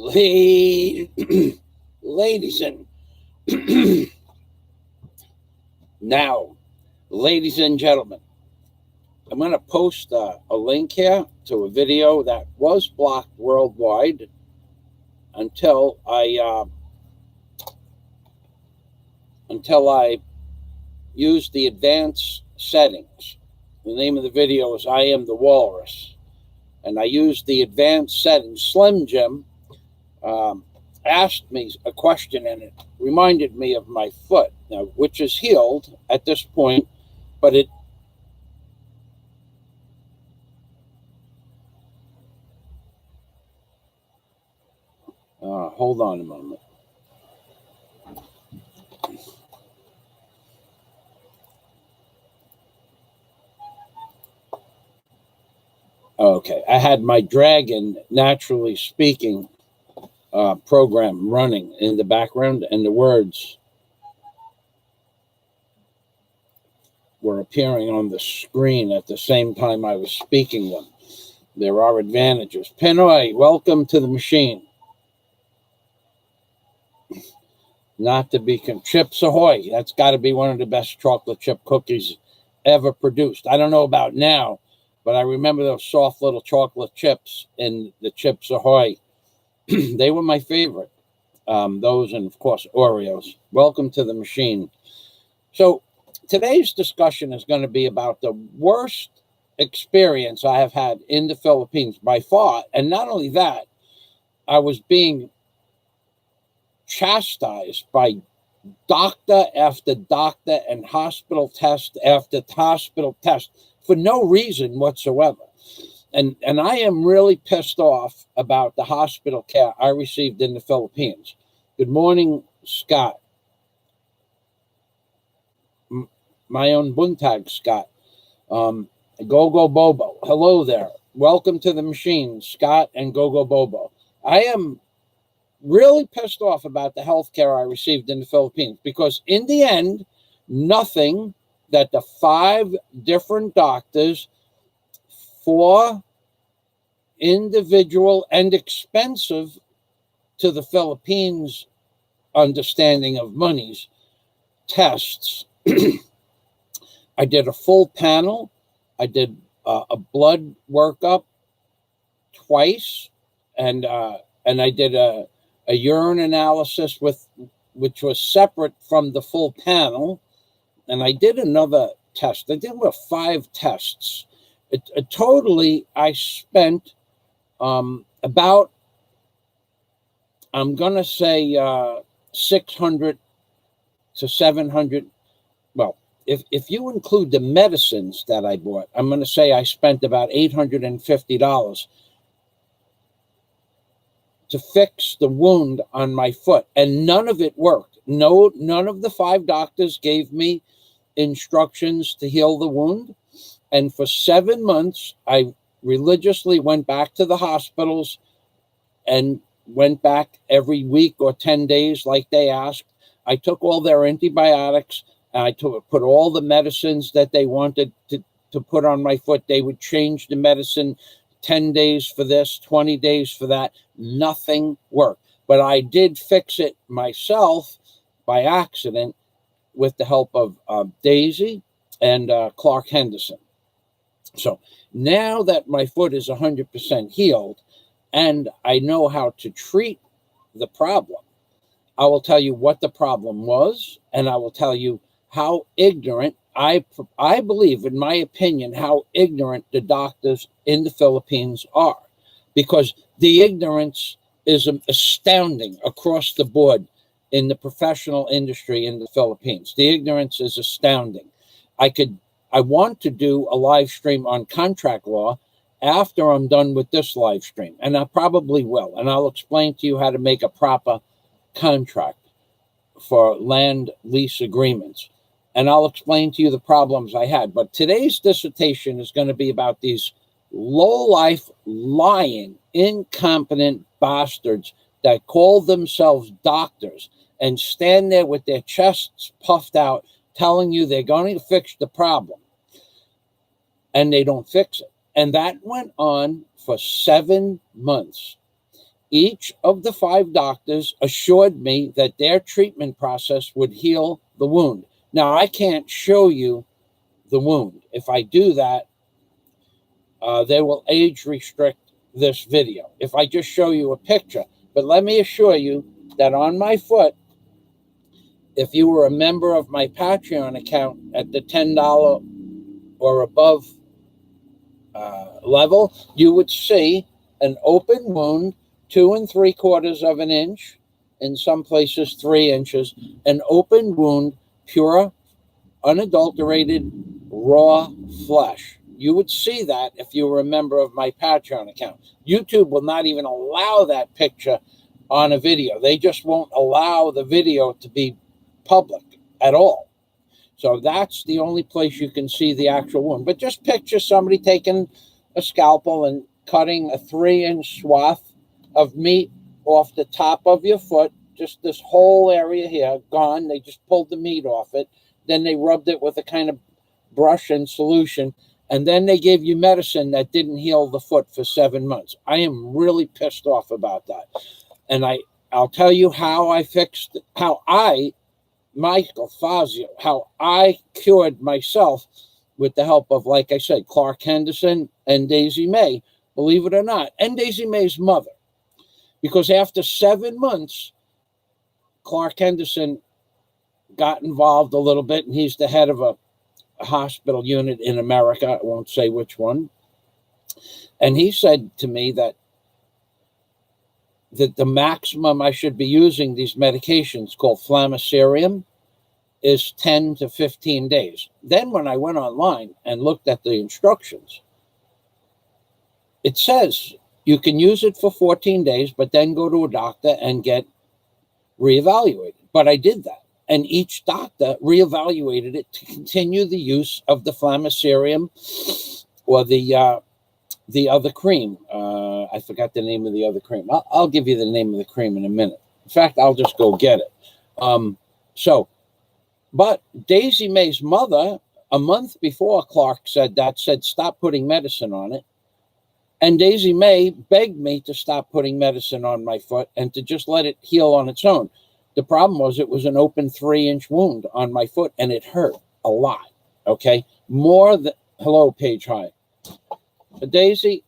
Ladies and now, ladies and gentlemen, I'm going to post a link here to a video that was blocked worldwide until I used the advanced settings. The name of the video is "I Am the Walrus," and I used the advanced settings. Slim Jim asked me a question, and it reminded me of my foot, now, which is healed at this point, but it hold on a moment. Okay, I had my Dragon Naturally Speaking program running in the background, and the words were appearing on the screen at the same time I was speaking them. There are advantages. Pinoy, welcome to the machine. Not to be Chips Ahoy. That's got to be one of the best chocolate chip cookies ever produced. I don't know about now, but I remember those soft little chocolate chips in the Chips Ahoy. They were my favorite. Those and, of course, Oreos. Welcome to the machine. So today's discussion is going to be about the worst experience I have had in the Philippines by far. And not only that, I was being chastised by doctor after doctor and hospital test after hospital test for no reason whatsoever. And I am really pissed off about the hospital care I received in the Philippines. Good morning, Scott. My own Buntag, Scott. Gogo Bobo. Hello there. Welcome to the machine, Scott and Gogo Bobo. I am really pissed off about the health care I received in the Philippines because in the end, nothing that the 5 different doctors, 4 individual and expensive to the Philippines understanding of monies tests. I did a full panel. I did a blood workup twice, and I did a urine analysis which was separate from the full panel, and I did another test. I did 5 tests. Totally, I spent about, I'm going to say 600 to 700. Well, if you include the medicines that I bought, I'm going to say I spent about $850 to fix the wound on my foot, and none of it worked. None of the 5 doctors gave me instructions to heal the wound. And for 7 months, I religiously went back to the hospitals and went back every week or 10 days like they asked. I took all their antibiotics, and I put all the medicines that they wanted to put on my foot. They would change the medicine 10 days for this, 20 days for that. Nothing worked. But I did fix it myself by accident with the help of Daisy and Clark Henderson. So now that my foot is 100% healed and I know how to treat the problem, I will tell you what the problem was, and I will tell you how ignorant, I believe, in my opinion, how ignorant the doctors in the Philippines are. Because the ignorance is astounding across the board in the professional industry in the Philippines. The ignorance is astounding. I want to do a live stream on contract law after I'm done with this live stream, and I probably will. And I'll explain to you how to make a proper contract for land lease agreements. And I'll explain to you the problems I had. But today's dissertation is going to be about these low-life, lying, incompetent bastards that call themselves doctors and stand there with their chests puffed out telling you they're going to fix the problem. And they don't fix it. And that went on for 7 months. Each of the 5 doctors assured me that their treatment process would heal the wound. Now, I can't show you the wound. If I do that, they will age restrict this video if I just show you a picture. But let me assure you that on my foot, if you were a member of my Patreon account at the $10 or above level, you would see an open wound, 2 3/4 of an inch, in some places 3 inches, an open wound, pure, unadulterated, raw flesh. You would see that if you were a member of my Patreon account. YouTube will not even allow that picture on a video. They just won't allow the video to be public at all. So that's the only place you can see the actual wound. But just picture somebody taking a scalpel and cutting a 3-inch swath of meat off the top of your foot, just this whole area here, gone. They just pulled the meat off it. Then they rubbed it with a kind of brush and solution. And then they gave you medicine that didn't heal the foot for 7 months. I am really pissed off about that. And I'll tell you how I fixed, Michael Fazio, how I cured myself with the help of, like I said, Clark Henderson and Daisy May, believe it or not, and Daisy May's mother. Because after 7 months, Clark Henderson got involved a little bit, and he's the head of a hospital unit in America. I won't say which one. And he said to me that the maximum I should be using these medications called Flamicerium is 10 to 15 days. Then when I went online and looked at the instructions, it says you can use it for 14 days, but then go to a doctor and get reevaluated. But I did that. And each doctor reevaluated it to continue the use of the Flamicerium or the other cream. I forgot the name of the other cream. I'll give you the name of the cream in a minute. In fact, I'll just go get it. But Daisy May's mother, a month before Clark said stop putting medicine on it. And Daisy May begged me to stop putting medicine on my foot and to just let it heal on its own. The problem was it was an open 3-inch wound on my foot, and it hurt a lot, okay? More than... Hello, Paige, hi. Daisy,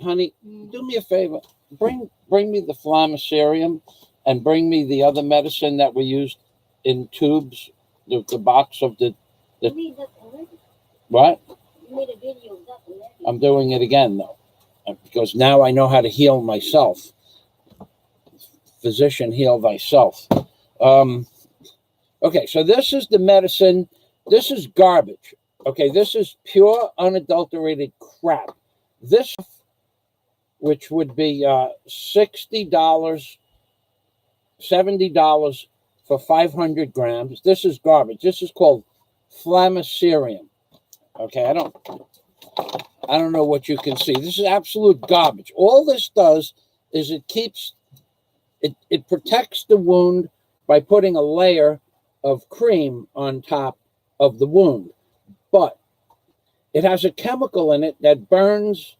honey, do me a favor. Bring me the Flamicerium and bring me the other medicine that we used in tubes, the box of the... You made that already? What? You made a video of that already. I'm doing it again, though, because now I know how to heal myself. Physician, heal thyself. Okay, so this is the medicine. This is garbage. Okay, this is pure, unadulterated crap. This, which would be $60, $70 for 500 grams. This is garbage. This is called Flamicerium. Okay, I don't know what you can see. This is absolute garbage. All this does is it protects the wound by putting a layer of cream on top of the wound. But it has a chemical in it that burns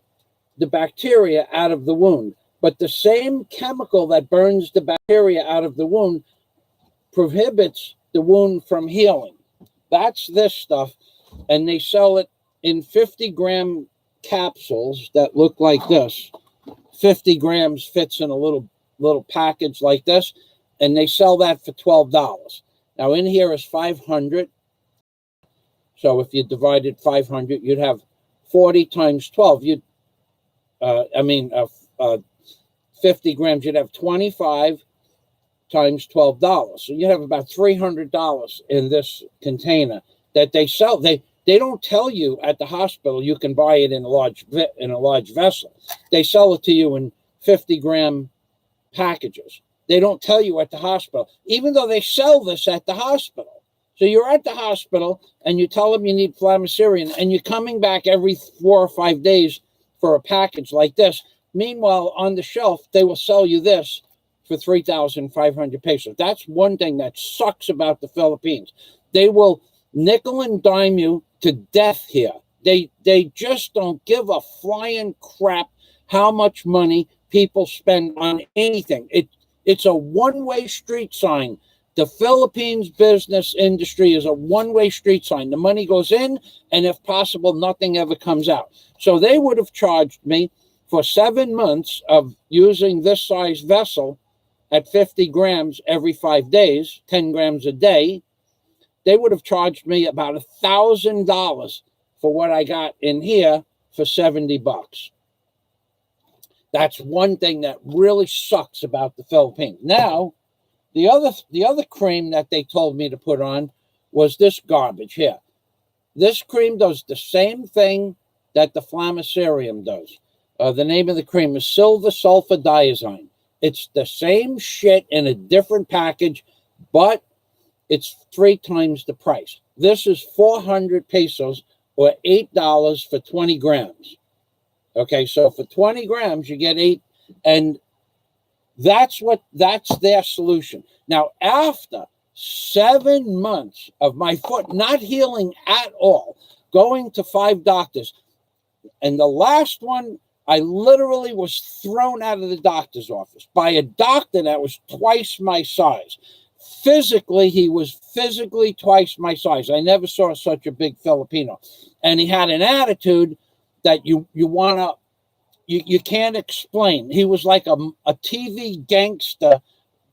the bacteria out of the wound. But the same chemical that burns the bacteria out of the wound prohibits the wound from healing. That's this stuff. And they sell it in 50-gram capsules that look like this. 50 grams fits in a little package like this, and they sell that for $12. Now in here is 500. So if you divided 500, you'd have 40 times 12. 50 grams, you'd have 25 times $12. So you'd have about $300 in this container that they sell. They don't tell you at the hospital you can buy it in a large vessel. They sell it to you in 50-gram packages. They don't tell you at the hospital, even though they sell this at the hospital. So you're at the hospital and you tell them you need Flamicerium, and you're coming back every 4 or 5 days for a package like this. Meanwhile, on the shelf, they will sell you this for 3,500 pesos. That's one thing that sucks about the Philippines. They will nickel and dime you to death here. They just don't give a flying crap how much money people spend on anything. It's a one-way street sign. The Philippines business industry is a one-way street sign. The money goes in, and if possible, nothing ever comes out. So they would have charged me for 7 months of using this size vessel at 50 grams every 5 days, 10 grams a day. They would have charged me about $1,000 for what I got in here for $70. That's one thing that really sucks about the Philippines. Now, the other cream that they told me to put on was this garbage here. This cream does the same thing that the Flamacerium does. The name of the cream is silver sulfadiazine. It's the same shit in a different package, but it's 3 times the price. This is 400 pesos or $8 for 20 grams. Okay, so for 20 grams, you get 8, and that's their solution. Now, after 7 months of my foot not healing at all, going to 5 doctors, and the last one, I literally was thrown out of the doctor's office by a doctor that was twice my size. Physically, he was physically twice my size. I never saw such a big Filipino. And he had an attitude that you can't explain. He was like a TV gangster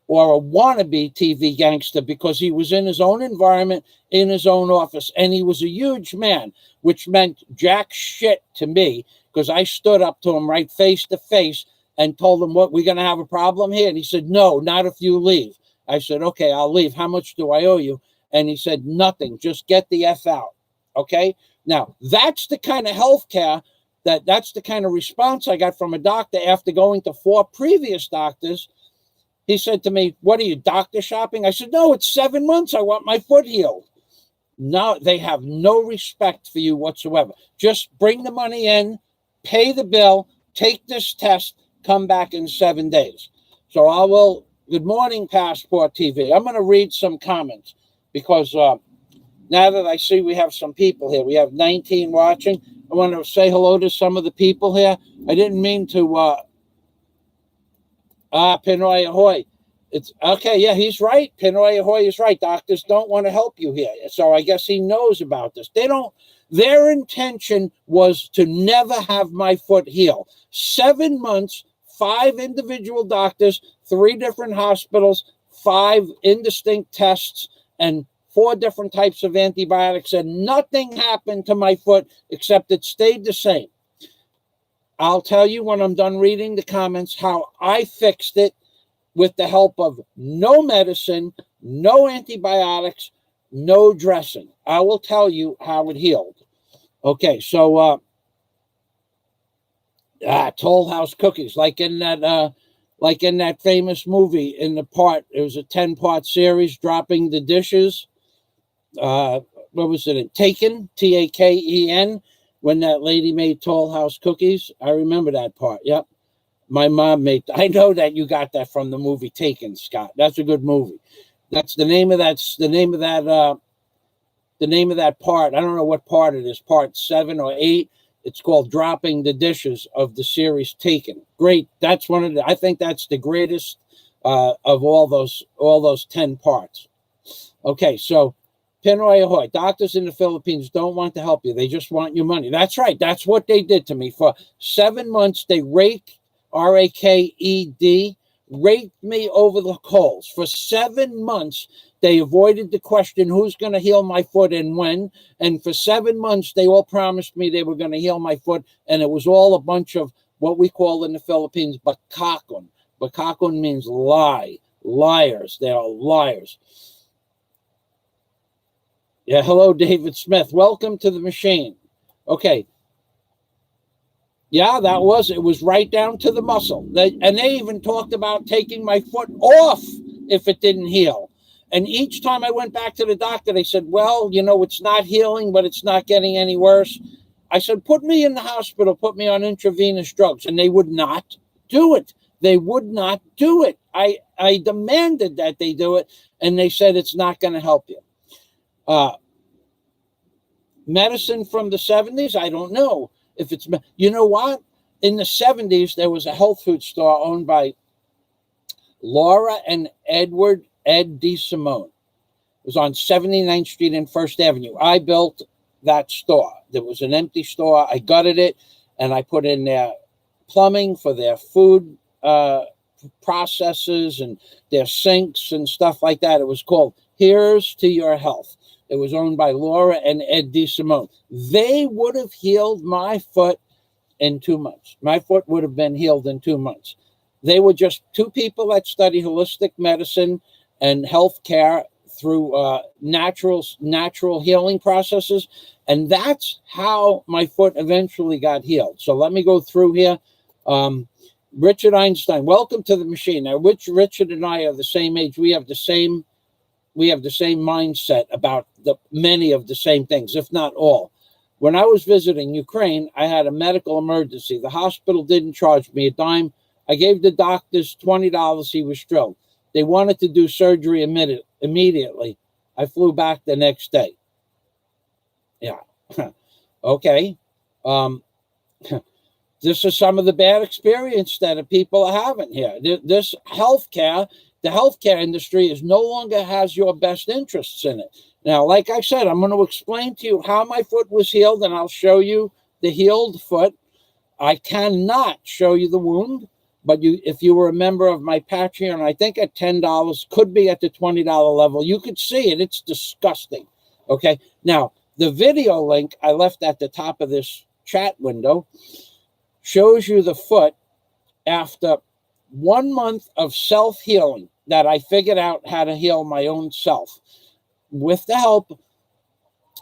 or a wannabe TV gangster because he was in his own environment, in his own office, and he was a huge man, which meant jack shit to me because I stood up to him right face to face and told him, what, we're going to have a problem here? And he said, no, not if you leave. I said, okay, I'll leave. How much do I owe you? And he said, nothing. Just get the F out. Okay? Now, that's the kind of healthcare, that's the kind of response I got from a doctor after going to 4 previous doctors. He said to me, what are you, doctor shopping? I said, no, it's 7 months. I want my foot healed. No, they have no respect for you whatsoever. Just bring the money in, pay the bill, take this test, come back in 7 days. So I will. Good morning, Passport TV. I'm going to read some comments because now that I see we have some people here, we have 19 watching. I want to say hello to some of the people here. I didn't mean to. Pinoy Ahoy. It's okay. Yeah, he's right. Pinoy Ahoy is right. Doctors don't want to help you here. So I guess he knows about this. They don't. Their intention was to never have my foot heal. 7 months, 5 individual doctors, 3 different hospitals, 5 indistinct tests, and 4 different types of antibiotics, and nothing happened to my foot except it stayed the same. I'll tell you when I'm done reading the comments how I fixed it with the help of no medicine, no antibiotics, no dressing. I will tell you how it healed. Okay, so Toll House cookies, like in that famous movie. It was a 10-part series, Dropping the Dishes. What was it? Taken, Taken, when that lady made Toll House cookies. I remember that part. Yep, my mom made. I know that you got that from the movie Taken, Scott. That's a good movie. That's the name of that. The name of that part. I don't know what part it is. Part 7 or 8. It's called Dropping the Dishes of the series Taken. Great. That's one of the. I think that's the greatest of all those 10 parts. Okay, so Pinoy Ahoy. Doctors in the Philippines don't want to help you. They just want your money. That's right. That's what they did to me. For 7 months, they raked, R-A-K-E-D, raked me over the coals. For 7 months, they avoided the question, who's going to heal my foot and when? And for 7 months, they all promised me they were going to heal my foot. And it was all a bunch of what we call in the Philippines, bakakon. Bakakon means lie. Liars. They are liars. Yeah, hello, David Smith. Welcome to the machine. Okay. Yeah, it was right down to the muscle. And they even talked about taking my foot off if it didn't heal. And each time I went back to the doctor, they said, well, it's not healing, but it's not getting any worse. I said, put me in the hospital, put me on intravenous drugs. And they would not do it. They would not do it. I demanded that they do it. And they said, it's not going to help you. Medicine from the 70s, I don't know if it's, you know what? in the 70s, there was a health food store owned by Laura and Ed DeSimone. It was on 79th Street and First Avenue. I built that store. There was an empty store. I gutted it, and I put in their plumbing for their food processes and their sinks and stuff like that. It was called Here's to Your Health. It was owned by Laura and Ed DeSimone. They would have healed my foot in 2 months. My foot would have been healed in 2 months. They were just two people that study holistic medicine and healthcare through natural healing processes. And that's how my foot eventually got healed. So let me go through here. Richard Einstein, welcome to the machine. Now, Richard and I are the same age. We have the same mindset about many of the same things, if not all. When I was visiting Ukraine, I had a medical emergency. The hospital didn't charge me a dime. I gave the doctors $20. He was thrilled. They wanted to do surgery immediately. I flew back the next day. Yeah. Okay. This is some of the bad experience that people are having here. This the healthcare industry no longer has your best interests in it. Now, like I said, I'm going to explain to you how my foot was healed, and I'll show you the healed foot. I cannot show you the wound, but if you were a member of my Patreon, I think at $10, could be at the $20 level, you could see it. It's disgusting. Okay. Now, the video link I left at the top of this chat window shows you the foot after 1 month of self-healing that I figured out how to heal my own self with the help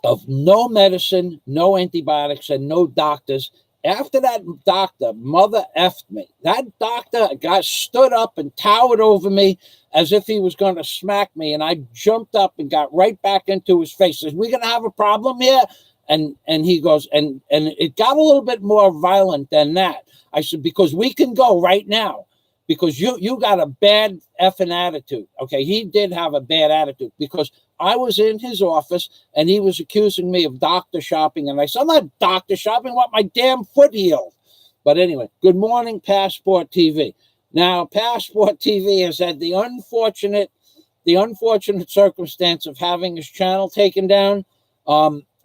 of no medicine, no antibiotics, and no doctors. After that doctor mother effed me, that doctor stood up and towered over me as if he was going to smack me. And I jumped up and got right back into his face. Says, "We going to have a problem here?" And he goes, and it got a little bit more violent than that. I said, "Because we can go right now, because you got a bad effing attitude." Okay, he did have a bad attitude because I was in his office and he was accusing me of doctor shopping. And I said, "I'm not doctor shopping. I want my damn foot healed." But anyway, good morning, Passport TV. Now, Passport TV has had the unfortunate circumstance of having his channel taken down.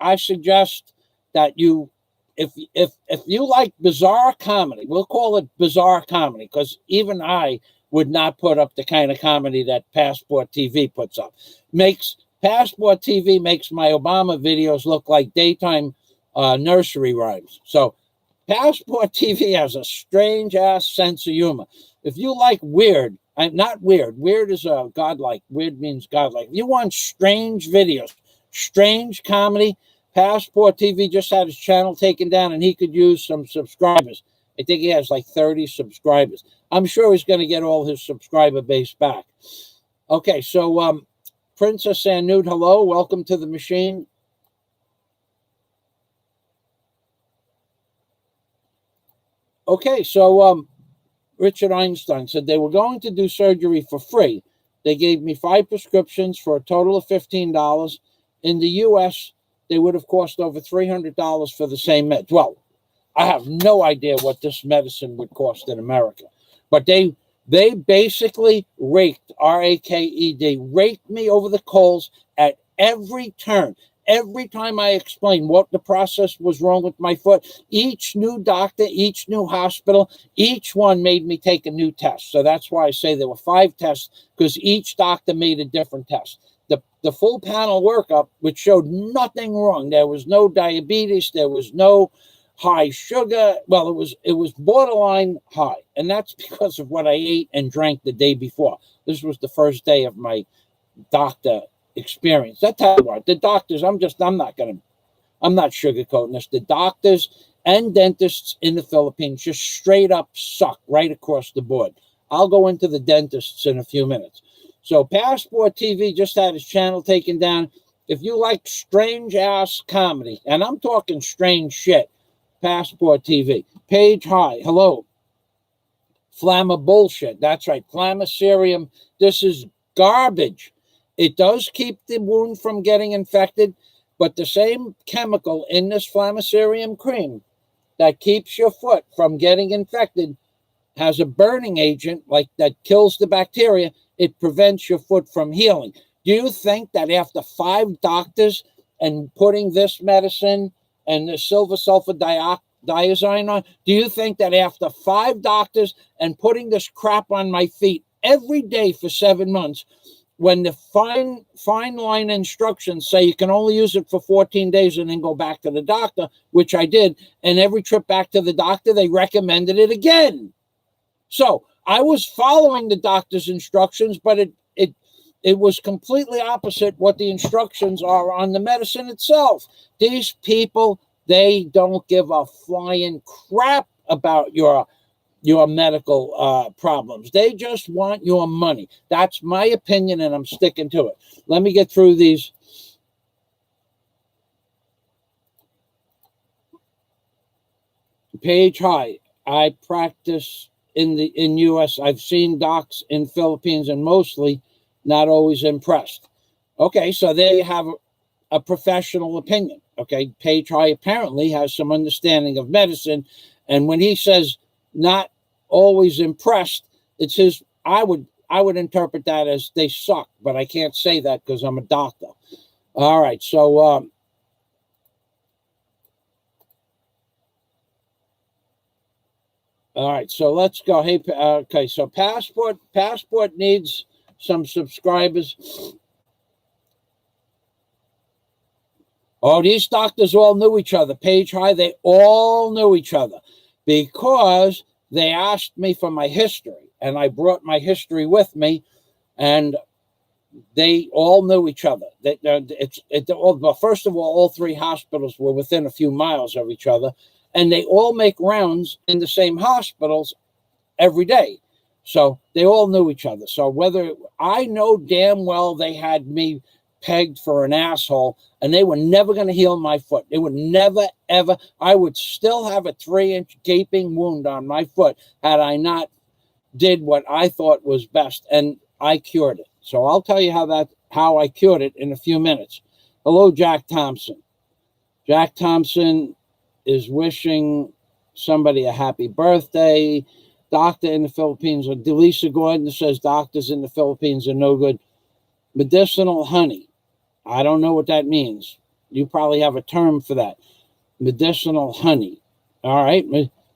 I suggest that if you like bizarre comedy, we'll call it bizarre comedy, because even I would not put up the kind of comedy that Passport TV puts up. Passport TV makes my Obama videos look like daytime nursery rhymes. So Passport TV has a strange ass sense of humor. If you like weird, not weird. Weird is godlike. Weird means godlike. If you want strange videos, strange comedy, Passport TV just had his channel taken down and he could use some subscribers. I think he has like 30 subscribers. I'm sure he's going to get all his subscriber base back. Okay, so Princess Sanud, hello. Welcome to the machine. Okay, so Richard Einstein said they were going to do surgery for free. They gave me 5 prescriptions for a total of $15. In the U.S., they would have cost over $300 for the same meds. Well, I have no idea what this medicine would cost in America. But they basically raked, R-A-K-E-D, raked me over the coals at every turn. Every time I explained what the process was wrong with my foot, each new doctor, each new hospital, each one made me take a new test. So that's why I say there were 5 tests, because each doctor made a different test. The full panel workup, which showed nothing wrong. There was no diabetes. There was no high sugar. Well, it was borderline high. And that's because of what I ate and drank the day before. This was the first day of my doctor experience. That's how what the doctors, I'm not sugarcoating this. The doctors and dentists in the Philippines just straight up suck right across the board. I'll go into the dentists in a few minutes. So Passport TV just had his channel taken down. If you like strange ass comedy, and I'm talking strange shit, Passport TV. Page High, hello. Flamma bullshit. That's right. Flammacerium. This is garbage. It does keep the wound from getting infected, but the same chemical in this Flammacerium cream that keeps your foot from getting infected has a burning agent like that kills the bacteria. It prevents your foot from healing. Do you think that after 5 doctors and putting this medicine and the silver sulfur diazine on, do you think that after 5 doctors and putting this crap on my feet every day for 7 months, when the fine line instructions say you can only use it for 14 days and then go back to the doctor, which I did, and every trip back to the doctor, they recommended it again. So I was following the doctor's instructions, but it was completely opposite what the instructions are on the medicine itself. These people, they don't give a flying crap about your medical problems. They just want your money. That's my opinion, and I'm sticking to it. Let me get through these. Page High. I practice in U.S. I've seen docs in Philippines, and mostly not always impressed. Okay, so there you have a professional opinion. Okay, Page High apparently has some understanding of medicine, and when he says not always impressed, it's his. I would interpret that as they suck, but I can't say that because I'm a doctor. All right, so all right, so let's go. Hey, okay, so passport needs some subscribers. Oh, these doctors all knew each other. Page High, they all knew each other because they asked me for my history, and I brought my history with me, and they all knew each other. Well, first of all 3 hospitals were within a few miles of each other, and they all make rounds in the same hospitals every day. So they all knew each other. So whether I know damn well they had me pegged for an asshole, and they were never going to heal my foot. They would never, ever. I would still have a 3-inch gaping wound on my foot had I not did what I thought was best, and I cured it. So I'll tell you how I cured it in a few minutes. Hello, Jack Thompson. Jack Thompson is wishing somebody a happy birthday. Doctor in the Philippines, or Delisa Gordon says doctors in the Philippines are no good. Medicinal honey. I don't know what that means. You probably have a term for that. Medicinal honey. All right.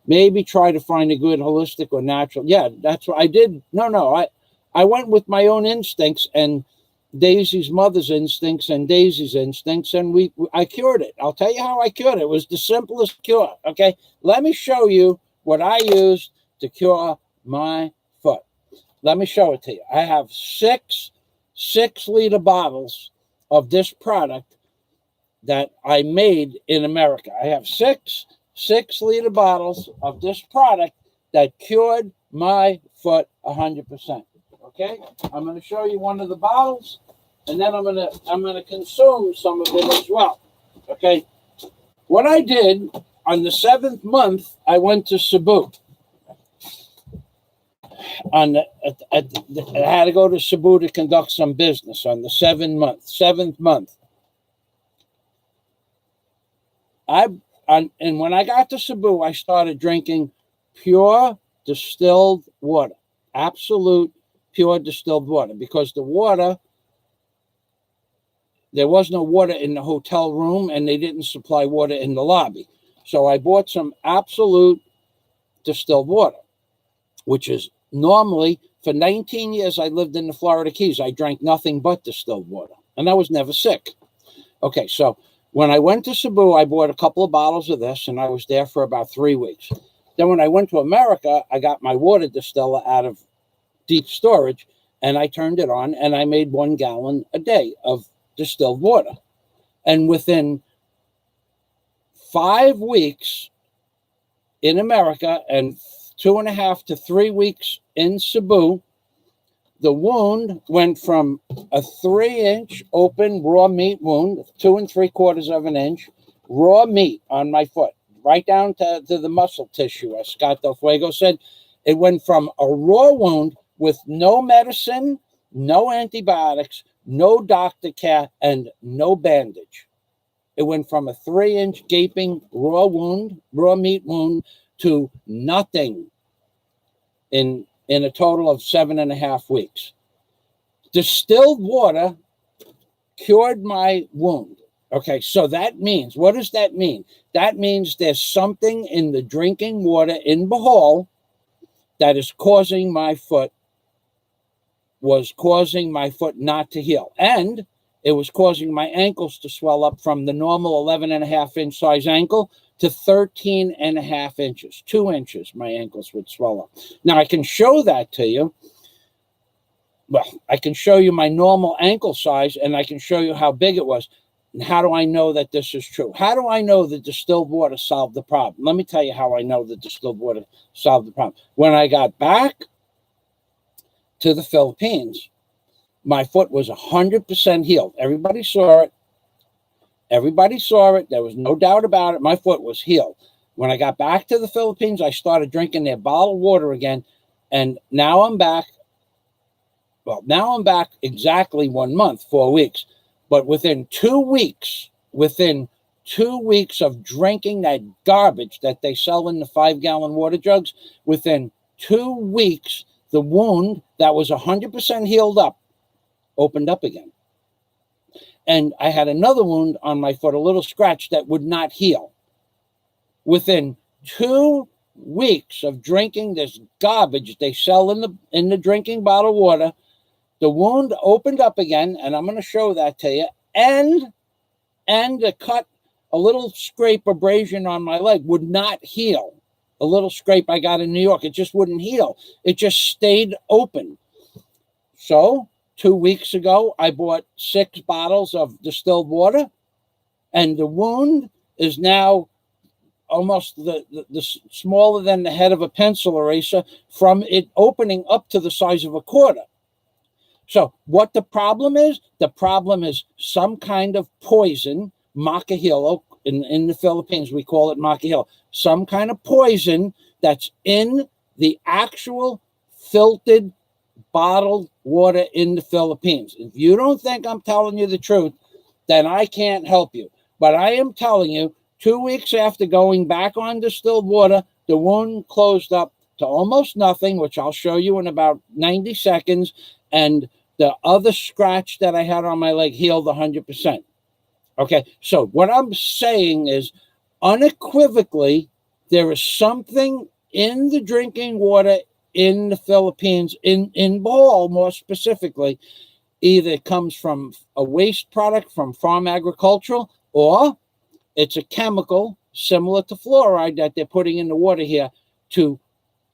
Maybe try to find a good holistic or natural. Yeah, that's what I did. No. I went with my own instincts and Daisy's mother's instincts and Daisy's instincts, and I cured it. I'll tell you how I cured it. It was the simplest cure. Okay. Let me show you what I used to cure my foot. Let me show it to you. I have 6-liter bottles of this product that I made in America. I have 6-liter bottles of this product that cured my foot 100%. Okay, I'm going to show you one of the bottles, and then I'm going to consume some of it as well. Okay, what I did on the 7th month, I went to Cebu. I had to go to Cebu to conduct some business on the 7th month. And when I got to Cebu, I started drinking pure distilled water, absolute pure distilled water, because the water, there was no water in the hotel room, and they didn't supply water in the lobby. So I bought some absolute distilled water, which is normally, for 19 years I lived in the Florida Keys, I drank nothing but distilled water, and I was never sick. Okay, so when I went to Cebu, I bought a couple of bottles of this, and I was there for about 3 weeks. Then when I went to America, I got my water distiller out of deep storage, and I turned it on, and I made 1 gallon a day of distilled water. And within 5 weeks in America and 2.5 to 3 weeks in Cebu, the wound went from a 3-inch open raw meat wound, 2 3/4 of an inch, raw meat on my foot, right down to the muscle tissue, as Scott Del Fuego said. It went from a raw wound with no medicine, no antibiotics, no doctor care, and no bandage. It went from a 3-inch gaping raw meat wound, to nothing in a total of 7.5 weeks. Distilled water cured my wound. Okay, so that means, what does that mean? That means there's something in the drinking water in Bohol that is causing my foot not to heal. And it was causing my ankles to swell up from the normal 11.5-inch size ankle to 13.5 inches. 2 inches, my ankles would swell up. Now, I can show that to you. Well, I can show you my normal ankle size, and I can show you how big it was. And how do I know that this is true? How do I know that distilled water solved the problem? Let me tell you how I know that distilled water solved the problem. When I got back to the Philippines, my foot was 100% healed. Everybody saw it. There was no doubt about it. My foot was healed. When I got back to the Philippines, I started drinking their bottled water again. And now I'm back. Well, now I'm back exactly 1 month, 4 weeks. But within 2 weeks of drinking that garbage that they sell in the 5-gallon water jugs, within 2 weeks, the wound that was 100% healed up opened up again. And I had another wound on my foot, a little scratch that would not heal. Within 2 weeks of drinking this garbage they sell in the drinking bottled water, the wound opened up again, and I'm going to show that to you. And the cut, a little scrape abrasion on my leg would not heal. A little scrape I got in New York, it just wouldn't heal. It just stayed open. So 2 weeks ago, I bought 6 bottles of distilled water, and the wound is now almost the smaller than the head of a pencil eraser, from it opening up to the size of a quarter. So what the problem is some kind of poison, macahilo. In the Philippines, we call it macahilo. Some kind of poison that's in the actual filtered bottled water in the Philippines. If you don't think I'm telling you the truth, then I can't help you. But I am telling you, 2 weeks after going back on distilled water, the wound closed up to almost nothing, which I'll show you in about 90 seconds. And the other scratch that I had on my leg healed 100%. Okay, so what I'm saying is, unequivocally, there is something in the drinking water in the Philippines, in Bohol more specifically. Either it comes from a waste product from farm agricultural, or it's a chemical similar to fluoride that they're putting in the water here to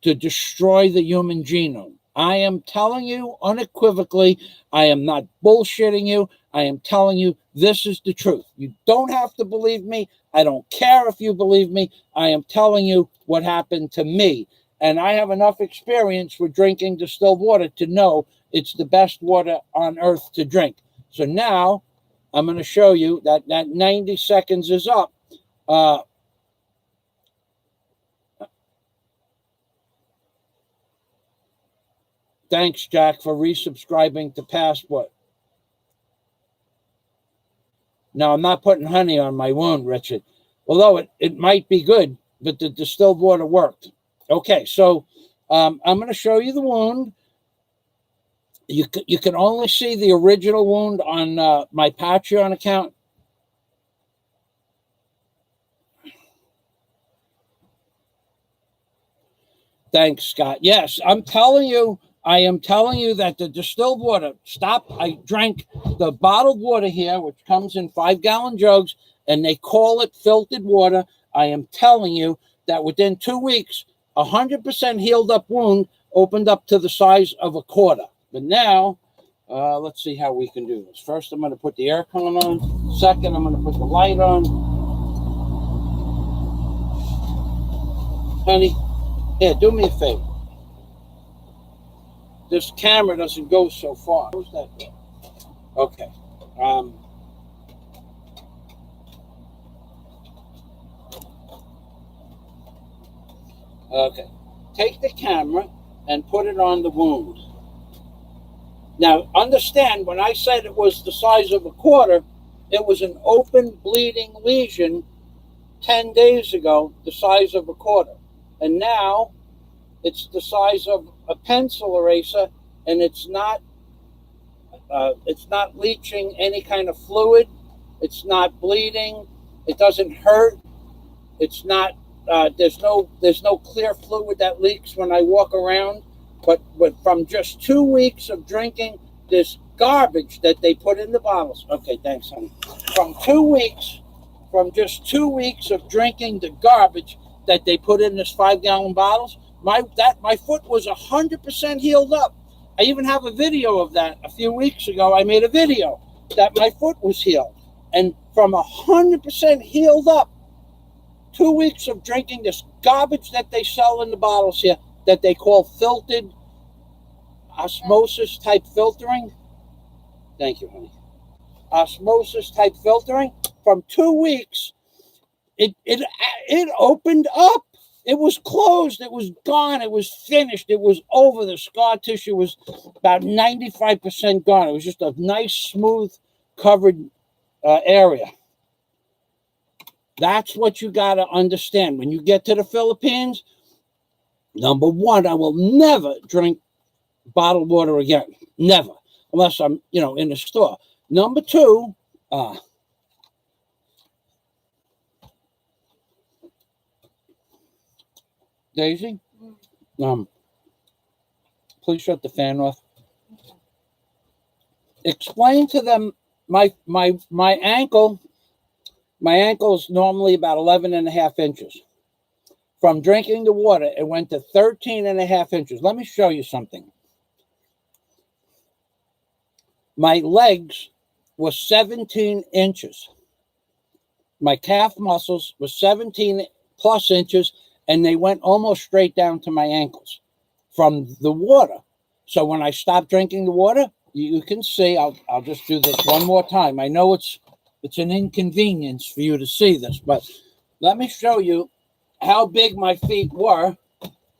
destroy the human genome. I am telling you unequivocally, I am not bullshitting you. I am telling you this is the truth. You don't have to believe me. I don't care if you believe me. I am telling you what happened to me. And I have enough experience with drinking distilled water to know it's the best water on earth to drink. So now I'm going to show you that 90 seconds is up. Thanks, Jack, for resubscribing to Passport. Now, I'm not putting honey on my wound, Richard, although it might be good, but the distilled water worked. Okay, so I'm going to show you the wound. You can only see the original wound on my Patreon account. Thanks, Scott. Yes, I am telling you that the distilled water, I drank the bottled water here, which comes in 5-gallon jugs, and they call it filtered water. I am telling you that within 2 weeks, 100% healed up wound opened up to the size of a quarter. But now, let's see how we can do this. First, I'm going to put the air con on. Second, I'm going to put the light on. Honey, here, do me a favor. This camera doesn't go so far. Where's that go? Okay. Okay. Take the camera and put it on the wound. Now, understand, when I said it was the size of a quarter, It was an open bleeding lesion 10 days ago, the size of a quarter. And now it's the size of a pencil eraser, and it's not leaching any kind of fluid. It's not bleeding. It doesn't hurt. It's not. There's no clear fluid that leaks when I walk around. But from just 2 weeks of drinking this garbage that they put in the bottles. Okay, thanks, honey. From just 2 weeks of drinking the garbage that they put in this 5-gallon bottles, my foot was 100% healed up. I even have a video of that. A few weeks ago, I made a video that my foot was healed. And from 100% healed up, 2 weeks of drinking this garbage that they sell in the bottles here that they call filtered osmosis type filtering. Thank you, honey. Osmosis type filtering. From 2 weeks, it opened up. It was closed. It was gone. It was finished. It was over. The scar tissue was about 95% gone. It was just a nice, smooth, covered area. That's what you got to understand. When you get to the Philippines, number one, I will never drink bottled water again. Never. Unless I'm, in the store. Number two, Daisy, please shut the fan off. Explain to them my ankle. My ankle is normally about 11.5 inches. From drinking the water, it went to 13.5 inches. Let me show you something. My legs were 17 inches. My calf muscles were 17 plus inches, and they went almost straight down to my ankles from the water. So when I stopped drinking the water, you can see, I'll just do this one more time. I know it's an inconvenience for you to see this, but let me show you how big my feet were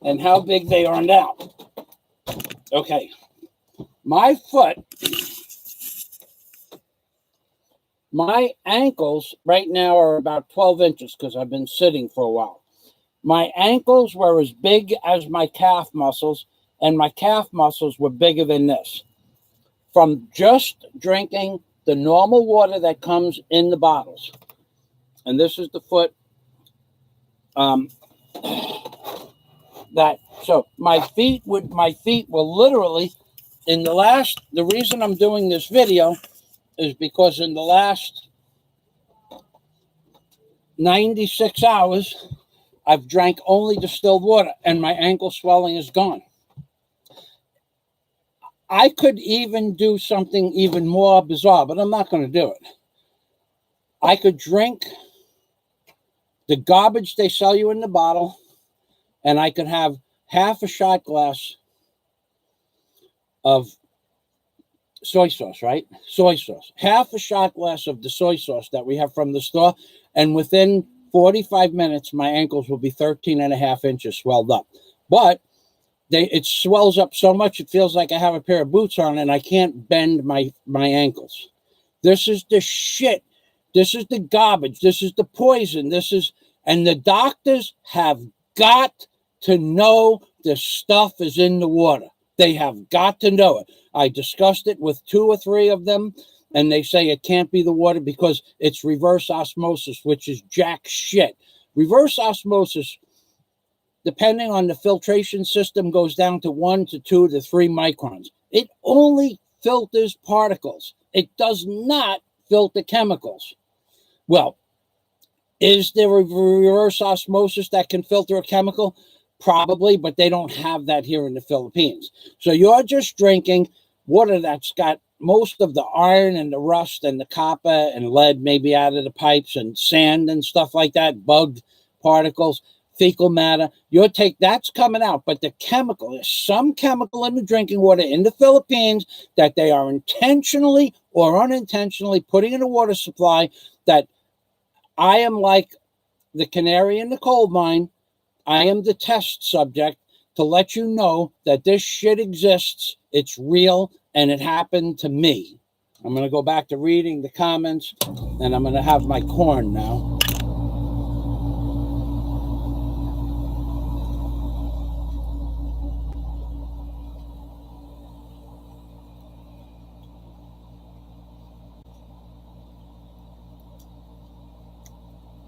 and how big they are now. Okay. My foot, my ankles right now are about 12 inches because I've been sitting for a while. My ankles were as big as my calf muscles, and my calf muscles were bigger than this. From just drinking the normal water that comes in the bottles. And this is the foot. So my feet were literally the reason I'm doing this video is because in the last 96 hours, I've drank only distilled water and my ankle swelling is gone. I could even do something even more bizarre, but I'm not going to do it. I could drink the garbage they sell you in the bottle, and I could have half a shot glass of soy sauce, right? Soy sauce. Half a shot glass of the soy sauce that we have from the store, and within 45 minutes, my ankles will be 13.5 inches swelled up. But it swells up so much, it feels like I have a pair of boots on, and I can't bend my ankles. This is the shit. This is the garbage. This is the poison. And the doctors have got to know the stuff is in the water. They have got to know it. I discussed it with 2 or 3 of them, and they say it can't be the water because it's reverse osmosis, which is jack shit. Reverse osmosis, depending on the filtration system, goes down to 1 to 2 to 3 microns. It only filters particles. It does not filter chemicals. Well, is there a reverse osmosis that can filter a chemical? Probably, but they don't have that here in the Philippines. So you're just drinking water that's got most of the iron and the rust and the copper and lead maybe out of the pipes and sand and stuff like that, bug particles, fecal matter. That's coming out, but the chemical, there's some chemical in the drinking water in the Philippines that they are intentionally or unintentionally putting in a water supply that I am like the canary in the coal mine. I am the test subject to let you know that this shit exists, it's real, and it happened to me. I'm going to go back to reading the comments, and I'm going to have my corn now.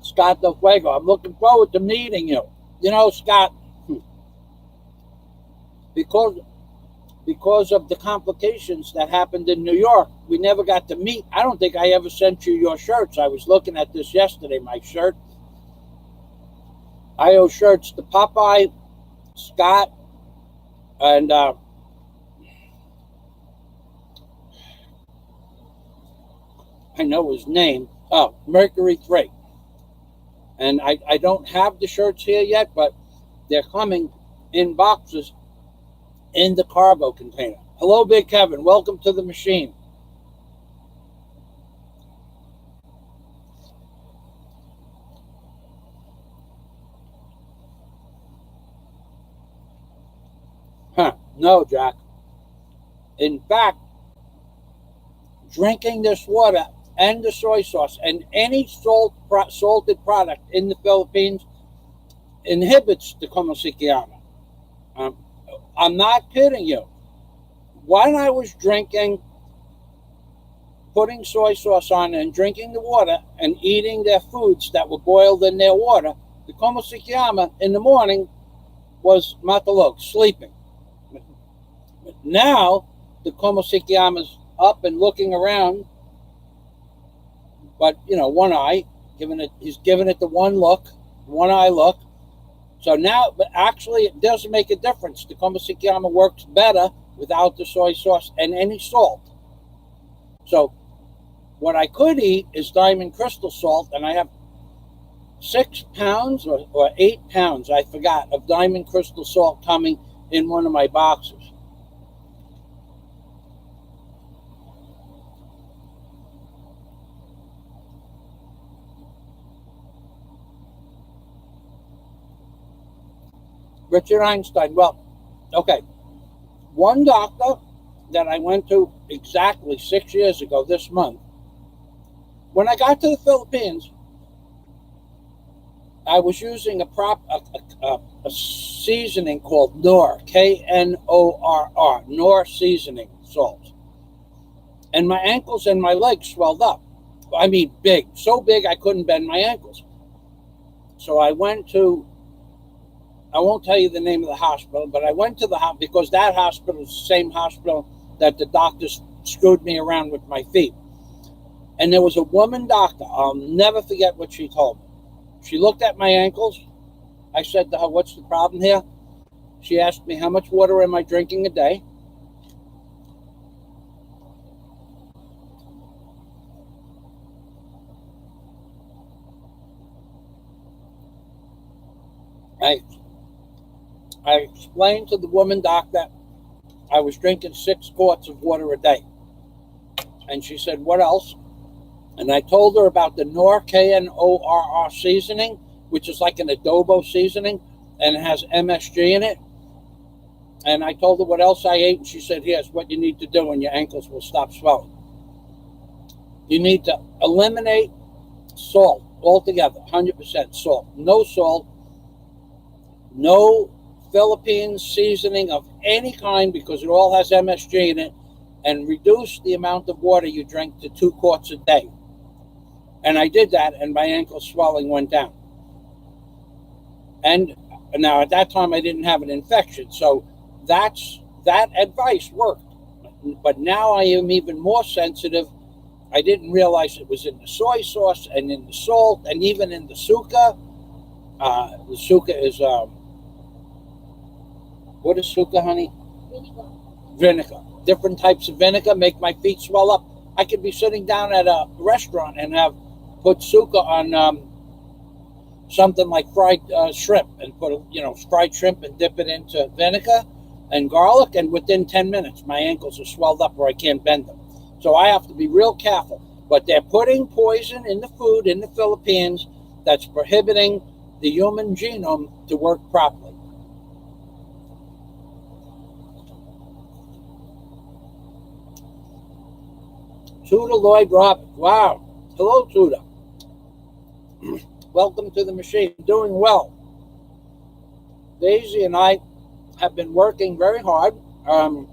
Scott Del Fuego, I'm looking forward to meeting you. You know, Scott, because of the complications that happened in New York, we never got to meet. I don't think I ever sent you your shirts. I was looking at this yesterday, my shirt. I owe shirts to Popeye, Scott, and I know his name. Oh, Mercury 3. And I don't have the shirts here yet, but they're coming in boxes in the cargo container. Hello, Big Kevin. Welcome to the machine. No, Jack. In fact, drinking this water and the soy sauce and any salted product in the Philippines inhibits the Common I'm not kidding you. When I was putting soy sauce on and drinking the water and eating their foods that were boiled in their water, the Como in the morning was matalog, sleeping. Now, the Como is up and looking around, but, one eye, he's giving it the one eye look. So now, but actually, it doesn't make a difference. The Como works better without the soy sauce and any salt. So what I could eat is diamond crystal salt, and I have 6 pounds or 8 pounds, I forgot, of diamond crystal salt coming in one of my boxes. Richard Einstein, well, okay. One doctor that I went to exactly 6 years ago this month, when I got to the Philippines, I was using a seasoning called Knorr, Knorr, Knorr seasoning salt. And my ankles and my legs swelled up. I mean, big, so big I couldn't bend my ankles. So I went to, I won't tell you the name of the hospital, but I went to the hospital because that hospital is the same hospital that the doctors screwed me around with my feet. And there was a woman doctor. I'll never forget what she told me. She looked at my ankles. I said to her, "What's the problem here?" She asked me, "How much water am I drinking a day?" I explained to the woman doctor I was drinking 6 quarts of water a day. And she said, "What else?" And I told her about the Knorr, Knorr seasoning, which is like an adobo seasoning, and it has MSG in it. And I told her what else I ate, and she said, "Here's what you need to do, and your ankles will stop swelling. You need to eliminate salt altogether, 100% salt. No salt, no Philippines seasoning of any kind, because it all has MSG in it, and reduce the amount of water you drink to 2 quarts a day." And I did that, and my ankle swelling went down. And now at that time I didn't have an infection, so that advice worked. But now I am even more sensitive. I didn't realize it was in the soy sauce and in the salt and even in the suka. The suka is what is suka, honey? Vinegar. Different types of vinegar make my feet swell up. I could be sitting down at a restaurant and have put suka on something like fried shrimp, and put fried shrimp and dip it into vinegar and garlic, and within 10 minutes my ankles are swelled up where I can't bend them. So I have to be real careful. But they're putting poison in the food in the Philippines that's prohibiting the human genome to work properly. Tuda Lloyd Roberts. Wow. Hello, Tuda. Welcome to the machine. Doing well. Daisy and I have been working very hard. I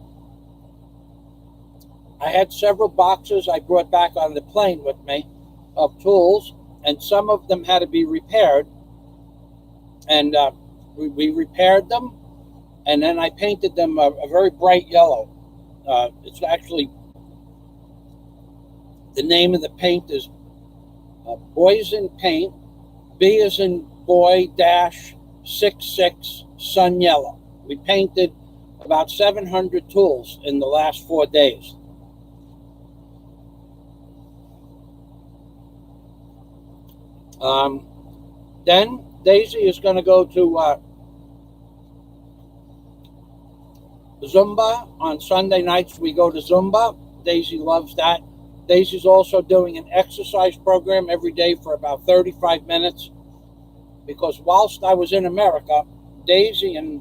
had several boxes I brought back on the plane with me of tools, and some of them had to be repaired. And we repaired them, and then I painted them a very bright yellow. It's actually, the name of the paint is Poison Paint, B as in boy dash 66 sun yellow. We painted about 700 tools in the last 4 days. Then Daisy is going to go to Zumba on Sunday nights. We go to Zumba. Daisy loves that. Daisy's also doing an exercise program every day for about 35 minutes, because whilst I was in America, Daisy and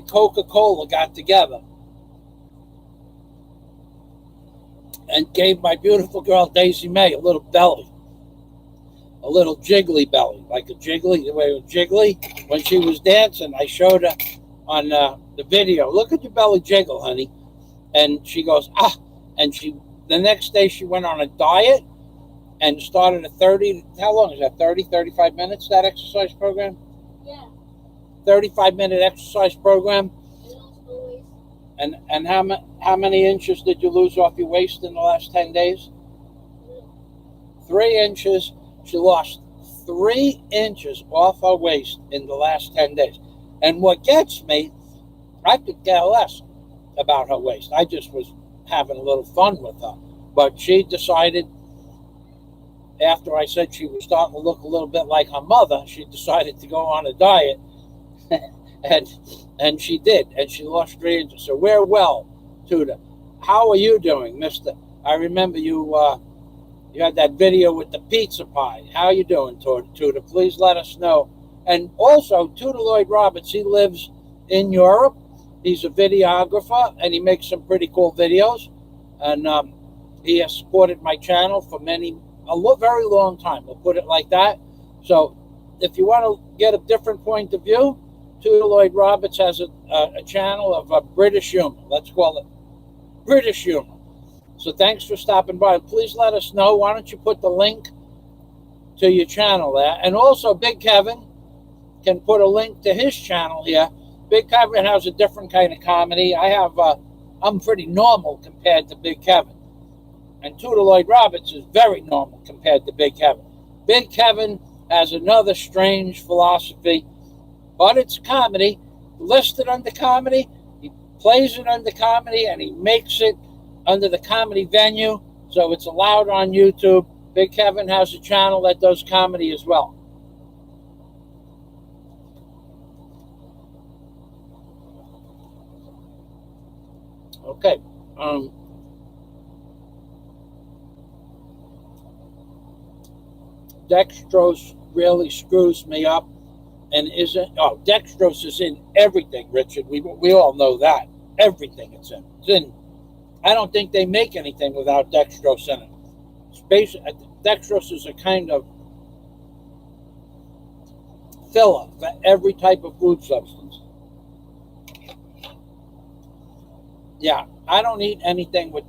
Coca-Cola got together and gave my beautiful girl Daisy May a little belly, a little jiggly belly, like a jiggly, the way it was jiggly when she was dancing. I showed her on the video. Look at your belly jiggle, honey. And she goes, ah. And the next day she went on a diet and started a 30, how long is that, 30, 35 minutes, that exercise program? Yeah. 35-minute exercise program. And how many inches did you lose off your waist in the last 10 days? 3 inches. She lost 3 inches off her waist in the last 10 days. And what gets me, I could care less about her waist. I just was having a little fun with her. But she decided, after I said she was starting to look a little bit like her mother, she decided to go on a diet. and she did. And she lost 3 inches. So we're well, Tuda. How are you doing, mister? I remember you had that video with the pizza pie. How are you doing, Tuda? Please let us know. And also, Tuda Lloyd Roberts, he lives in Europe. He's a videographer, and he makes some pretty cool videos. And he has supported my channel for very long time. We'll put it like that. So if you want to get a different point of view, Tuda Lloyd Roberts has a channel of British humor. Let's call it British humor. So thanks for stopping by. Please let us know. Why don't you put the link to your channel there? And also, Big Kevin can put a link to his channel here. Big Kevin has a different kind of comedy. I'm pretty normal compared to Big Kevin. And Tuda Lloyd Roberts is very normal compared to Big Kevin. Big Kevin has another strange philosophy, but it's comedy. Listed under comedy, he plays it under comedy, and he makes it under the comedy venue, so it's allowed on YouTube. Big Kevin has a channel that does comedy as well. Okay. Dextrose really screws me up, and dextrose is in everything, Richard. We all know that. Everything it's in. I don't think they make anything without dextrose in it. Dextrose is a kind of filler for every type of food substance. Yeah, I don't eat anything with,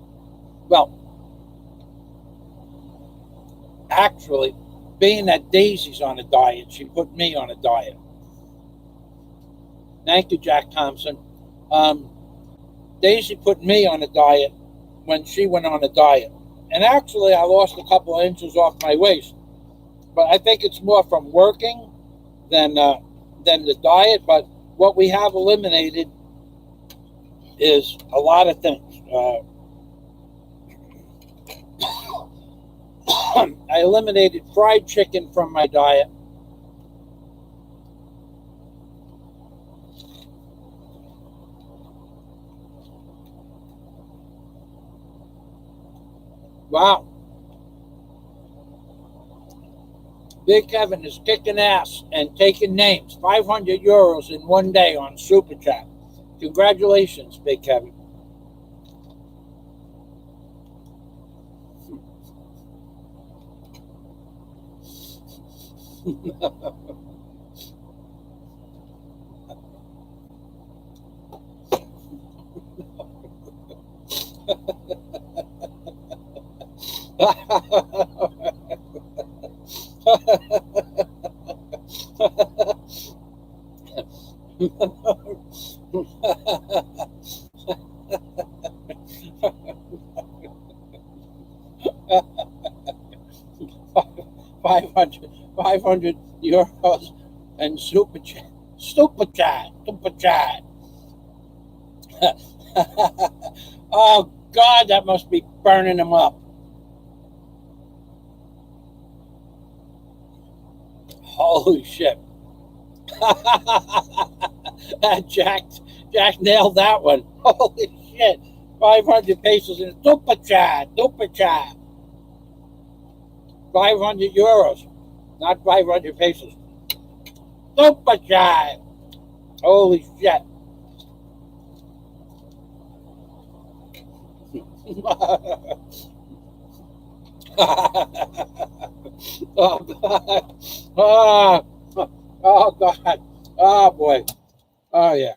actually, being that Daisy's on a diet, she put me on a diet. Thank you, Jack Thompson. Daisy put me on a diet when she went on a diet. And actually, I lost a couple of inches off my waist. But I think it's more from working than the diet. But what we have eliminated is a lot of things. I eliminated fried chicken from my diet. Wow. Big Kevin is kicking ass and taking names. 500 euros in one day on Super Chat. Congratulations, Big Kevin. €500 and super chat. Oh God, that must be burning them up. Holy shit. Jack nailed that one. Holy shit. 500 pesos in super chat. 500 euros, not 500 pesos. Super chat. Holy shit. Oh God. Oh God. Oh boy. Oh yeah.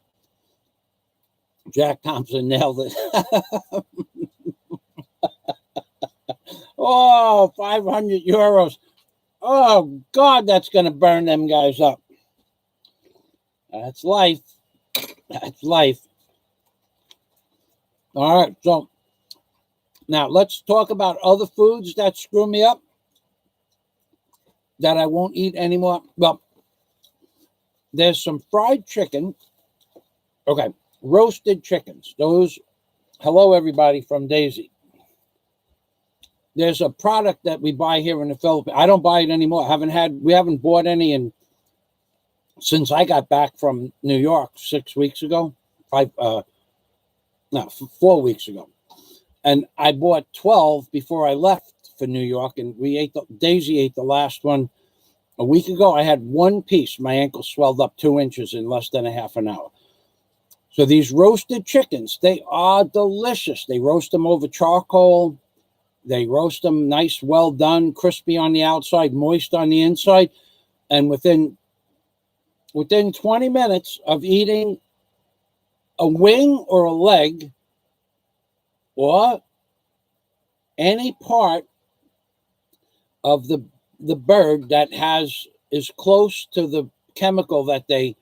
Jack Thompson nailed it. Oh, 500 euros. Oh God, that's gonna burn them guys up. That's life. That's life. All right, so now let's talk about other foods that screw me up that I won't eat anymore. Well, there's some fried chicken. Okay, roasted chickens. Those, hello everybody from Daisy. There's a product that we buy here in the Philippines. I don't buy it anymore. We haven't bought any since I got back from New York 6 weeks ago. 4 weeks ago. And I bought 12 before I left for New York, and Daisy ate the last one a week ago. I had one piece. My ankle swelled up 2 inches in less than a half an hour. So these roasted chickens, they are delicious. They roast them over charcoal. They roast them nice, well done, crispy on the outside, moist on the inside. And within 20 minutes of eating a wing or a leg or any part of the bird that is close to the chemical that they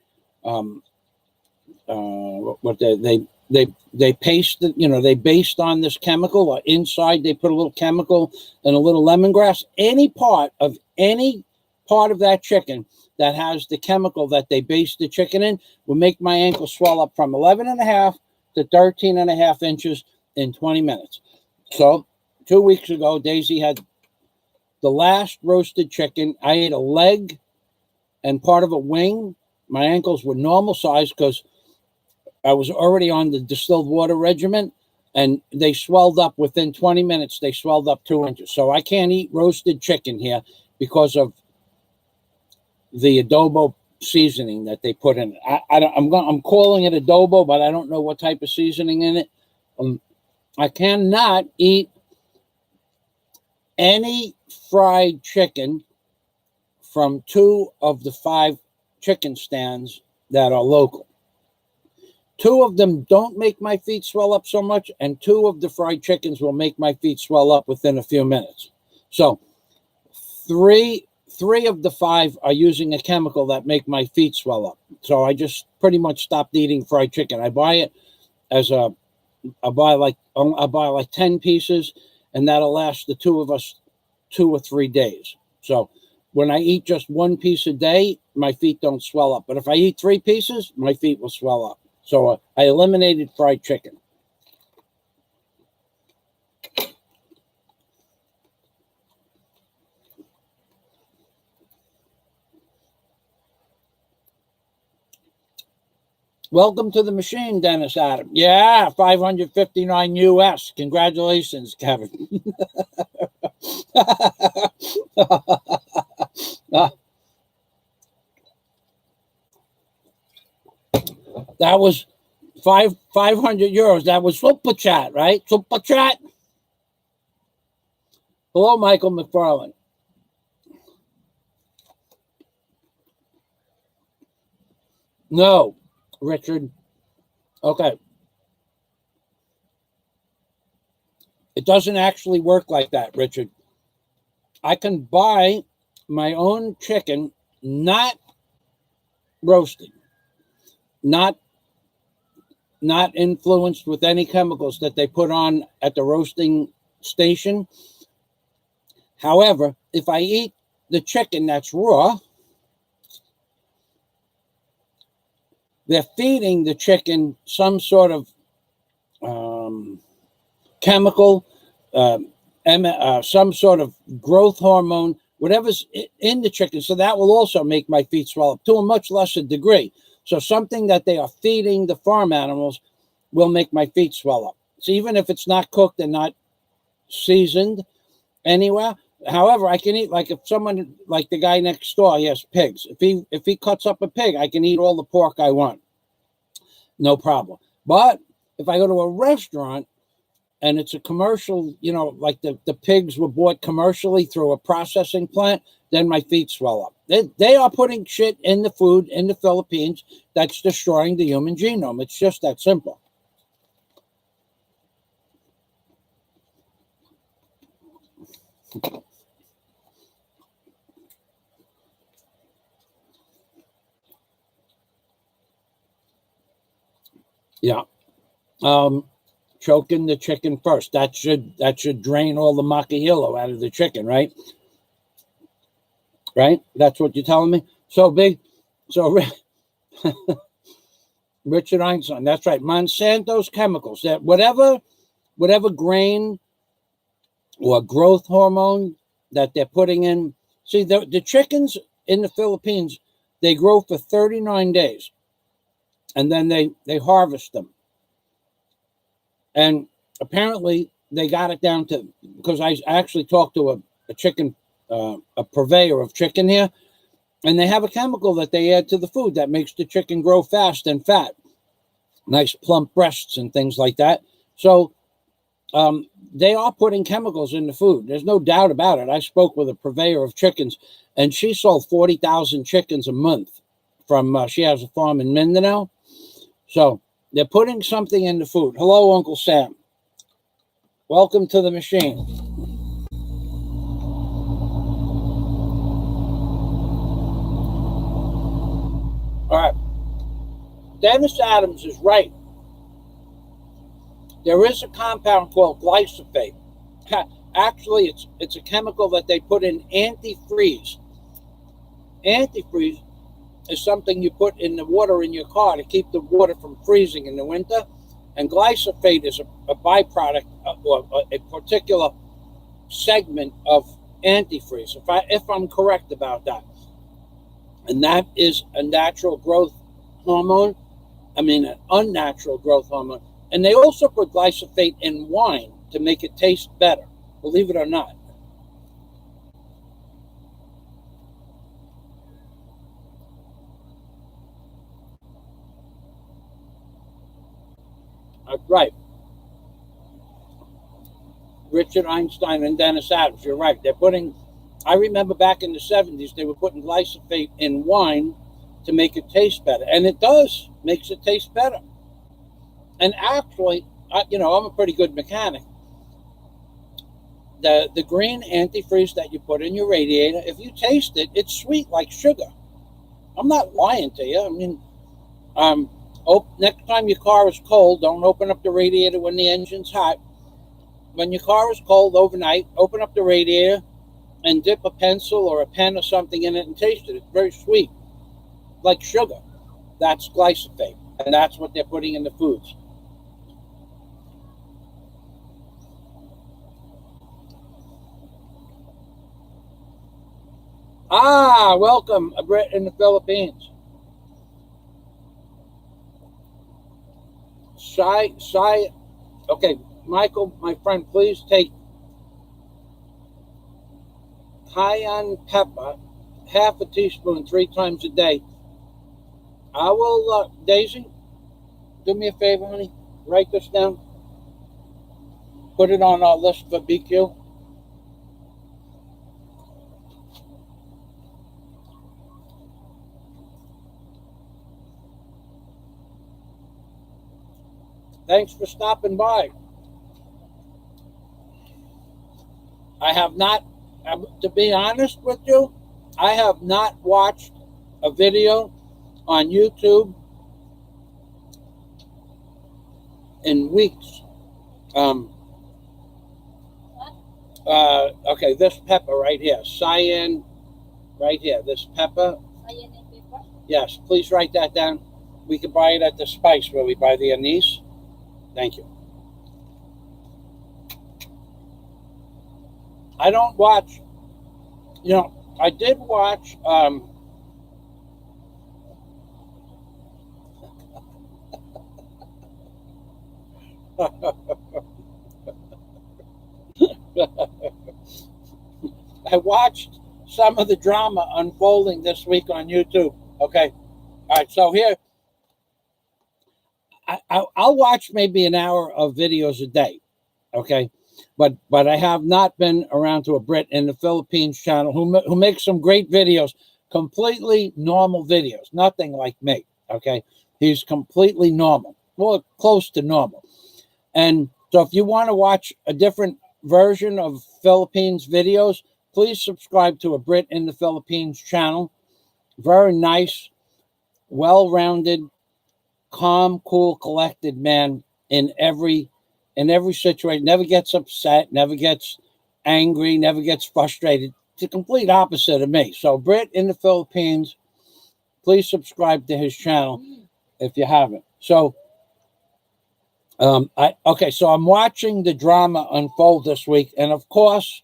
they paste it, they based on this chemical, or inside they put a little chemical and a little lemongrass. Any part of that chicken that has the chemical that they base the chicken in will make my ankle swell up from 11.5 to 13.5 inches in 20 minutes. So 2 weeks ago, Daisy had the last roasted chicken. I ate a leg and part of a wing. My ankles were normal size because I was already on the distilled water regimen, and they swelled up within 20 minutes. They swelled up 2 inches. So I can't eat roasted chicken here because of the adobo seasoning that they put in it. I'm calling it adobo, but I don't know what type of seasoning in it. I cannot eat any fried chicken from 2 of the 5 chicken stands that are local. 2 of them don't make my feet swell up so much, and 2 of the fried chickens will make my feet swell up within a few minutes. So 3 of the 5 are using a chemical that make my feet swell up. So I just pretty much stopped eating fried chicken. I buy it I buy like 10 pieces, and that'll last the 2 of us 2 or 3 days. So when I eat just 1 piece a day, my feet don't swell up. But if I eat 3 pieces, my feet will swell up. So I eliminated fried chicken. Welcome to the machine, Dennis Adam. Yeah, 559 US. Congratulations, Kevin. That was 500 euros. That was super chat, right? Super chat. Hello, Michael McFarland. No, Richard. Okay. It doesn't actually work like that, Richard. I can buy my own chicken, not roasted, not not influenced with any chemicals that they put on at the roasting station. However, if I eat the chicken that's raw, they're feeding the chicken some sort of chemical, some sort of growth hormone, whatever's in the chicken. So that will also make my feet swell up to a much lesser degree. So something that they are feeding the farm animals will make my feet swell up. So even if it's not cooked and not seasoned anywhere, however, I can eat, like if someone, like the guy next door, he has pigs. If he cuts up a pig, I can eat all the pork I want, no problem. But if I go to a restaurant and it's a commercial, like the pigs were bought commercially through a processing plant, then my feet swell up. They are putting shit in the food in the Philippines that's destroying the human genome. It's just that simple. Yeah. Choking the chicken first. That should drain all the macahilo out of the chicken, right? Right? That's what you're telling me. So big. So Richard Einstein. That's right. Monsanto's chemicals. That whatever grain or growth hormone that they're putting in. See, the chickens in the Philippines, they grow for 39 days, and then they harvest them. And apparently they got it down to, because I actually talked to a chicken, a purveyor of chicken here, and they have a chemical that they add to the food that makes the chicken grow fast and fat, nice plump breasts and things like that. So they are putting chemicals in the food. There's no doubt about it. I spoke with a purveyor of chickens, and she sold 40,000 chickens a month from, she has a farm in Mindanao. So they're putting something in the food. Hello, Uncle Sam. Welcome to the machine. All right. Dennis Adams is right. There is a compound called glyphosate. Actually, it's a chemical that they put in antifreeze. Antifreeze is something you put in the water in your car to keep the water from freezing in the winter. And glyphosate is a byproduct or a particular segment of antifreeze, if I'm correct about that. And that is a natural growth hormone. I mean, an unnatural growth hormone. And they also put glyphosate in wine to make it taste better, believe it or not. Right. Richard Einstein and Dennis Adams, you're right. I remember back in the 70s, they were putting glyphosate in wine to make it taste better. And it makes it taste better. And actually, I'm a pretty good mechanic. The green antifreeze that you put in your radiator, if you taste it, it's sweet like sugar. I'm not lying to you. I mean, next time your car is cold, don't open up the radiator when the engine's hot. When your car is cold overnight, open up the radiator and dip a pencil or a pen or something in it and taste it. It's very sweet, like sugar. That's glyphosate, and that's what they're putting in the foods. Ah, welcome, a Brit in the Philippines. Shy. Okay, Michael, my friend, please take cayenne pepper, half a teaspoon, 3 times a day. I will, Daisy, do me a favor, honey. Write this down. Put it on our list for BQ. Thanks for stopping by. I have not, to be honest with you, I have not watched a video on YouTube in weeks. Okay, this pepper right here, cayenne, right here, this pepper. Cayenne and pepper. Yes, please write that down. We can buy it at the spice where we buy the anise. Thank you. I don't watch, I did watch, I watched some of the drama unfolding this week on YouTube. Okay. All right. So here, I'll watch maybe an hour of videos a day. Okay. But I have not been around to a Brit in the Philippines channel who makes some great videos, completely normal videos, nothing like me. Okay. He's completely normal, well, close to normal. And so if you want to watch a different version of Philippines videos, please subscribe to a Brit in the Philippines channel. Very nice, well-rounded, calm, cool, collected man in every situation. Never gets upset, never gets angry, never gets frustrated. It's the complete opposite of me. So Brit in the Philippines, please subscribe to his channel if you haven't. So so I'm watching the drama unfold this week, and of course,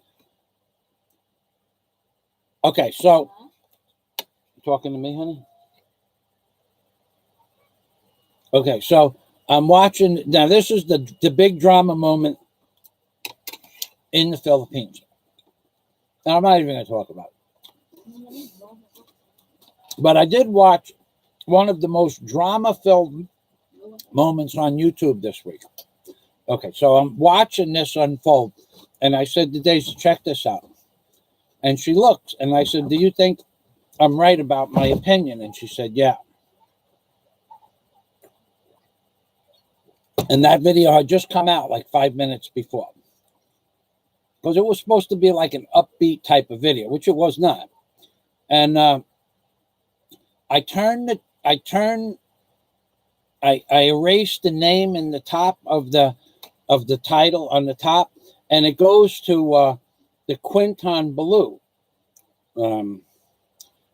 okay, so talking to me, honey? Okay, so I'm watching now. This is the big drama moment in the Philippines. Now, I'm not even going to talk about it. But I did watch one of the most drama-filled moments on YouTube this week. Okay, so I'm watching this unfold, and I said to Daisy, check this out. And she looks, and I said, do you think I'm right about my opinion? And she said, yeah. And that video had just come out like 5 minutes before. Because it was supposed to be like an upbeat type of video, which it was not. And I erased the name in the top of the title on the top, and it goes to the Quinton Ballou. Or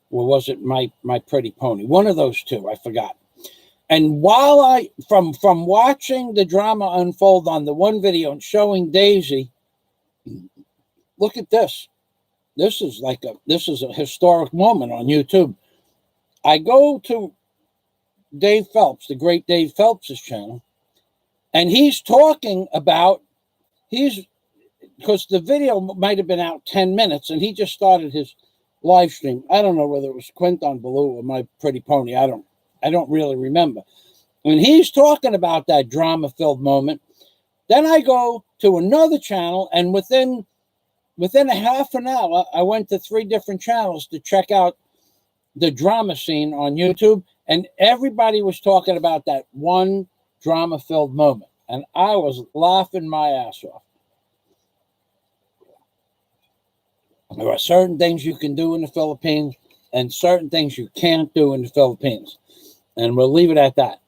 was it my Pretty Pony? One of those two, I forgot. And while from watching the drama unfold on the one video and showing Daisy, look at this. This is a historic moment on YouTube. I go to Dave Phelps, the great Dave Phelps' channel, and he's talking about, because the video might have been out 10 minutes, and he just started his live stream. I don't know whether it was Quinton Ballou or My Pretty Pony. I don't really remember. And he's talking about that drama-filled moment. Then I go to another channel, and within a half an hour, I went to 3 different channels to check out the drama scene on YouTube, and everybody was talking about that one drama-filled moment. And I was laughing my ass off. There are certain things you can do in the Philippines and certain things you can't do in the Philippines. And we'll leave it at that.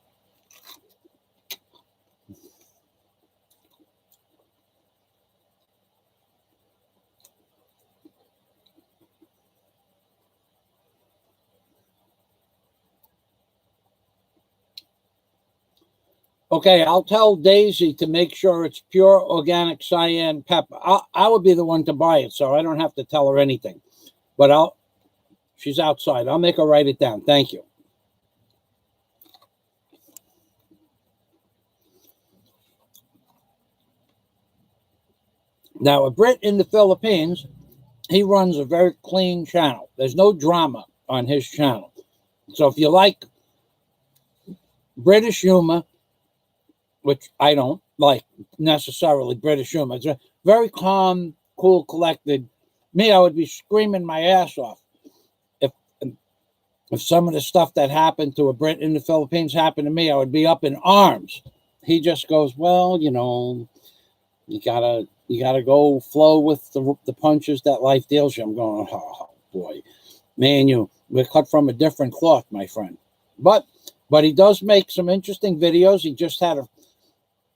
Okay, I'll tell Daisy to make sure it's pure organic cayenne pepper. I would be the one to buy it, so I don't have to tell her anything. But she's outside. I'll make her write it down. Thank you. Now, a Brit in the Philippines, he runs a very clean channel. There's no drama on his channel. So if you like British humor, which I don't like necessarily British humor, it's very calm, cool, collected. Me, I would be screaming my ass off if some of the stuff that happened to a Brit in the Philippines happened to me. I would be up in arms. he just goes, well, you know, you gotta go flow with the punches that life deals you. I'm going, oh boy, man, we're cut from a different cloth, my friend. But he does make some interesting videos. He just had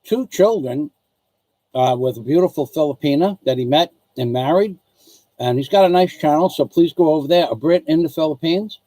two children with a beautiful Filipina that he met and married, and he's got a nice channel. So please go over there, A Brit in the Philippines.